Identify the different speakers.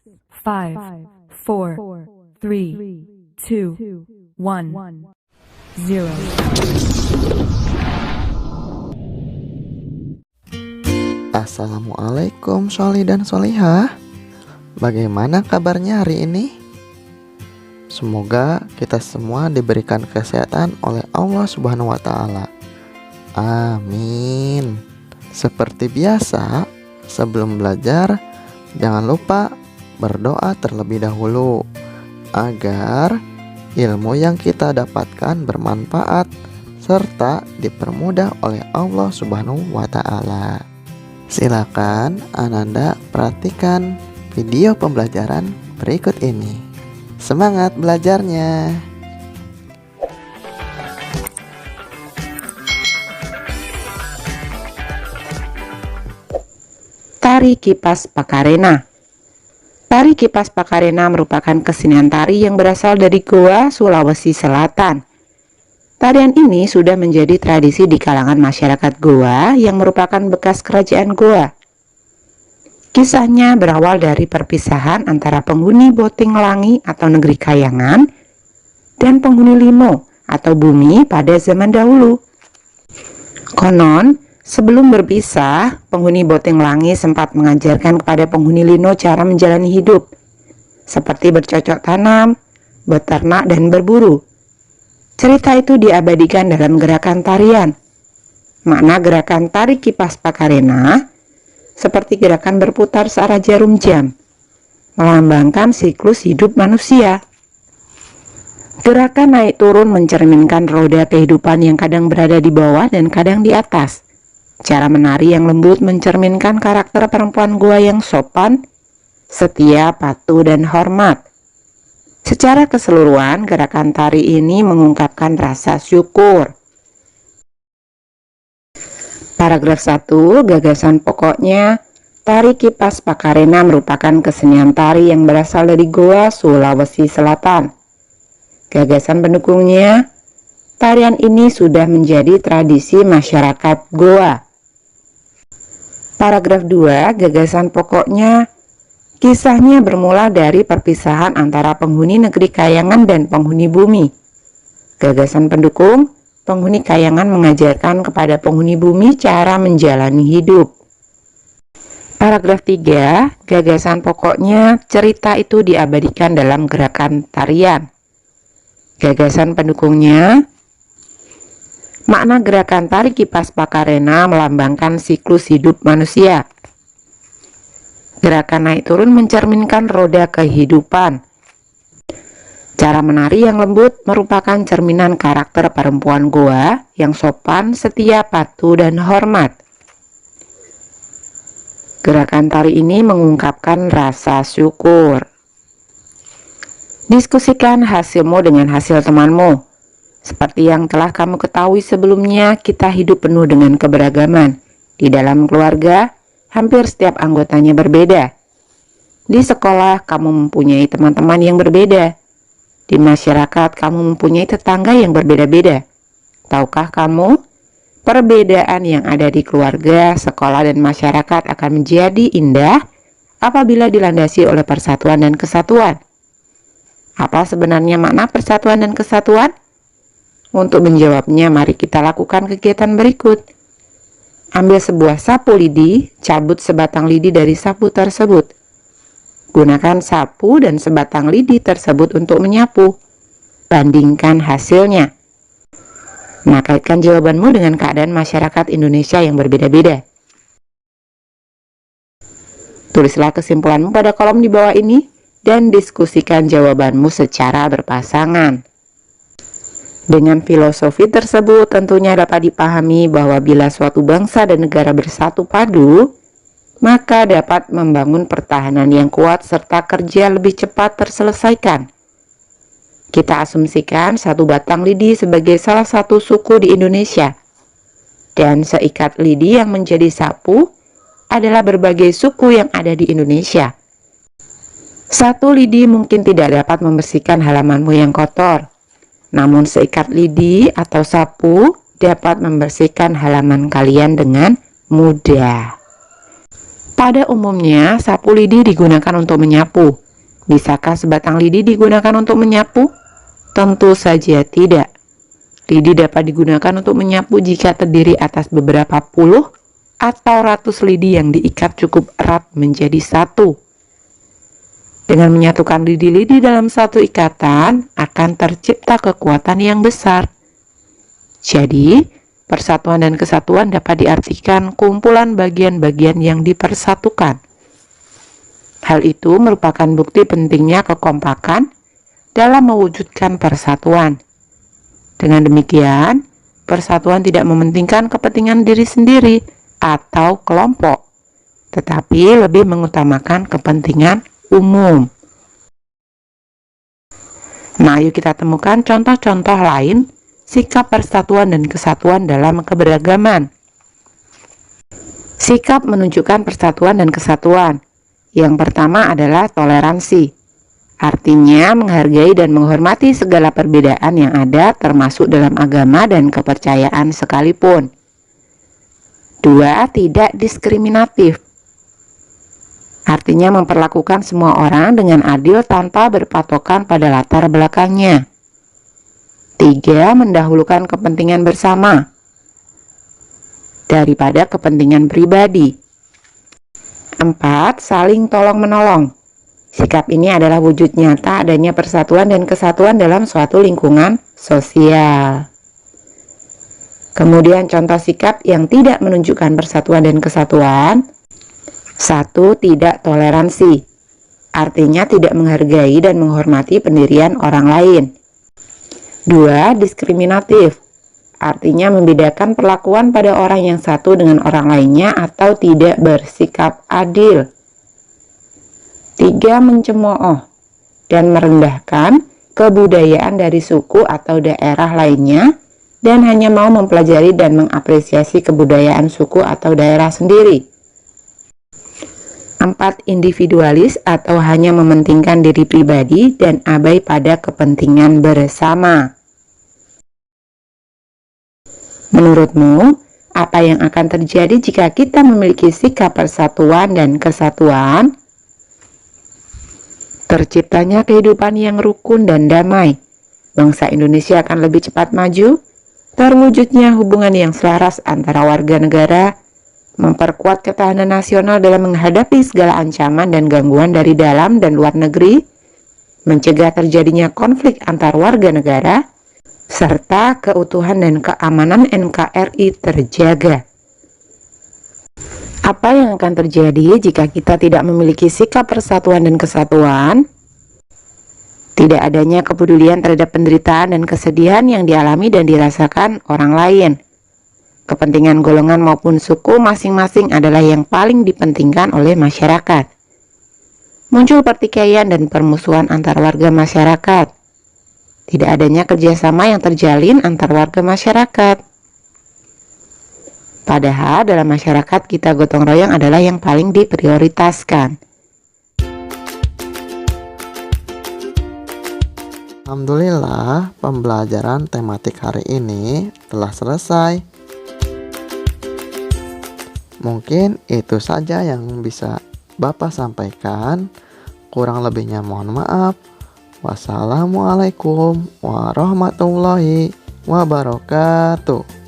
Speaker 1: 5, 4, 3, 2, 1, 0.
Speaker 2: Assalamualaikum Sholi dan Sholihah. Bagaimana kabarnya hari ini? Semoga kita semua diberikan kesehatan oleh Allah Subhanahu wa Ta'ala. Amin. Seperti biasa, sebelum belajar, jangan lupa berdoa terlebih dahulu agar ilmu yang kita dapatkan bermanfaat serta dipermudah oleh Allah Subhanahu wa Ta'ala. Silakan Ananda perhatikan video pembelajaran berikut ini. Semangat belajarnya!
Speaker 3: Tari Kipas Pakarena. Tari Kipas Pakarena merupakan kesenian tari yang berasal dari Goa, Sulawesi Selatan. Tarian ini sudah menjadi tradisi di kalangan masyarakat Goa yang merupakan bekas kerajaan Goa. Kisahnya berawal dari perpisahan antara penghuni Boting Langi atau negeri Kayangan dan penghuni Limo atau bumi pada zaman dahulu. Konon, sebelum berpisah, penghuni Boting Langi sempat mengajarkan kepada penghuni Lino cara menjalani hidup, seperti bercocok tanam, beternak, dan berburu. Cerita itu diabadikan dalam gerakan tarian. Makna gerakan tari Kipas Pakarena seperti gerakan berputar searah jarum jam, melambangkan siklus hidup manusia. Gerakan naik turun mencerminkan roda kehidupan yang kadang berada di bawah dan kadang di atas. Cara menari yang lembut mencerminkan karakter perempuan Goa yang sopan, setia, patuh, dan hormat. Secara keseluruhan, gerakan tari ini mengungkapkan rasa syukur. Paragraf 1, gagasan pokoknya, Tari Kipas Pakarena merupakan kesenian tari yang berasal dari Goa, Sulawesi Selatan. Gagasan pendukungnya, tarian ini sudah menjadi tradisi masyarakat Goa. Paragraf 2, gagasan pokoknya, kisahnya bermula dari perpisahan antara penghuni negeri Kayangan dan penghuni bumi. Gagasan pendukung, penghuni Kayangan mengajarkan kepada penghuni bumi cara menjalani hidup. Paragraf 3, gagasan pokoknya, cerita itu diabadikan dalam gerakan tarian. Gagasan pendukungnya, makna gerakan tari Kipas Pakarena melambangkan siklus hidup manusia. Gerakan naik turun mencerminkan roda kehidupan. Cara menari yang lembut merupakan cerminan karakter perempuan Goa yang sopan, setia, patuh, dan hormat. Gerakan tari ini mengungkapkan rasa syukur. Diskusikan hasilmu dengan hasil temanmu. Seperti yang telah kamu ketahui sebelumnya, kita hidup penuh dengan keberagaman. Di dalam keluarga, hampir setiap anggotanya berbeda. Di sekolah, kamu mempunyai teman-teman yang berbeda. Di masyarakat, kamu mempunyai tetangga yang berbeda-beda. Tahukah kamu, perbedaan yang ada di keluarga, sekolah, dan masyarakat akan menjadi indah apabila dilandasi oleh persatuan dan kesatuan. Apa sebenarnya makna persatuan dan kesatuan? Untuk menjawabnya, mari kita lakukan kegiatan berikut. Ambil sebuah sapu lidi, cabut sebatang lidi dari sapu tersebut. Gunakan sapu dan sebatang lidi tersebut untuk menyapu. Bandingkan hasilnya. Nah, kaitkan jawabanmu dengan keadaan masyarakat Indonesia yang berbeda-beda. Tulislah kesimpulanmu pada kolom di bawah ini dan diskusikan jawabanmu secara berpasangan. Dengan filosofi tersebut tentunya dapat dipahami bahwa bila suatu bangsa dan negara bersatu padu, maka dapat membangun pertahanan yang kuat serta kerja lebih cepat terselesaikan. Kita asumsikan satu batang lidi sebagai salah satu suku di Indonesia, dan seikat lidi yang menjadi sapu adalah berbagai suku yang ada di Indonesia. Satu lidi mungkin tidak dapat membersihkan halamanmu yang kotor, namun seikat lidi atau sapu dapat membersihkan halaman kalian dengan mudah. Pada umumnya, sapu lidi digunakan untuk menyapu. Bisakah sebatang lidi digunakan untuk menyapu? Tentu saja tidak. Lidi dapat digunakan untuk menyapu jika terdiri atas beberapa puluh atau ratus lidi yang diikat cukup erat menjadi satu. Dengan menyatukan lidi-lidi dalam satu ikatan, akan tercipta kekuatan yang besar. Jadi, persatuan dan kesatuan dapat diartikan kumpulan bagian-bagian yang dipersatukan. Hal itu merupakan bukti pentingnya kekompakan dalam mewujudkan persatuan. Dengan demikian, persatuan tidak mementingkan kepentingan diri sendiri atau kelompok, tetapi lebih mengutamakan kepentingan umum. Nah, yuk kita temukan contoh-contoh lain sikap persatuan dan kesatuan dalam keberagaman. Sikap menunjukkan persatuan dan kesatuan. Yang pertama adalah toleransi. Artinya menghargai dan menghormati segala perbedaan yang ada termasuk dalam agama dan kepercayaan sekalipun. 2. Tidak diskriminatif. Artinya memperlakukan semua orang dengan adil tanpa berpatokan pada latar belakangnya. 3. Mendahulukan kepentingan bersama daripada kepentingan pribadi. 4. Saling tolong-menolong. Sikap ini adalah wujud nyata adanya persatuan dan kesatuan dalam suatu lingkungan sosial. Kemudian contoh sikap yang tidak menunjukkan persatuan dan kesatuan. 1. Tidak toleransi. Artinya tidak menghargai dan menghormati pendirian orang lain. 2. Diskriminatif. Artinya membedakan perlakuan pada orang yang satu dengan orang lainnya atau tidak bersikap adil. 3. Mencemooh dan merendahkan kebudayaan dari suku atau daerah lainnya dan hanya mau mempelajari dan mengapresiasi kebudayaan suku atau daerah sendiri. 4. Individualis atau hanya mementingkan diri pribadi dan abai pada kepentingan bersama. Menurutmu, apa yang akan terjadi jika kita memiliki sikap persatuan dan kesatuan? Terciptanya kehidupan yang rukun dan damai. Bangsa Indonesia akan lebih cepat maju, terwujudnya hubungan yang selaras antara warga negara, memperkuat ketahanan nasional dalam menghadapi segala ancaman dan gangguan dari dalam dan luar negeri, mencegah terjadinya konflik antar warga negara, serta keutuhan dan keamanan NKRI terjaga. Apa yang akan terjadi jika kita tidak memiliki sikap persatuan dan kesatuan? Tidak adanya kepedulian terhadap penderitaan dan kesedihan yang dialami dan dirasakan orang lain. Kepentingan golongan maupun suku masing-masing adalah yang paling dipentingkan oleh masyarakat. Muncul pertikaian dan permusuhan antar warga masyarakat. Tidak adanya kerjasama yang terjalin antar warga masyarakat. Padahal dalam masyarakat kita gotong royong adalah yang paling diprioritaskan.
Speaker 2: Alhamdulillah, pembelajaran tematik hari ini telah selesai. Mungkin itu saja yang bisa Bapak sampaikan. Kurang lebihnya mohon maaf. Wassalamualaikum warahmatullahi wabarakatuh.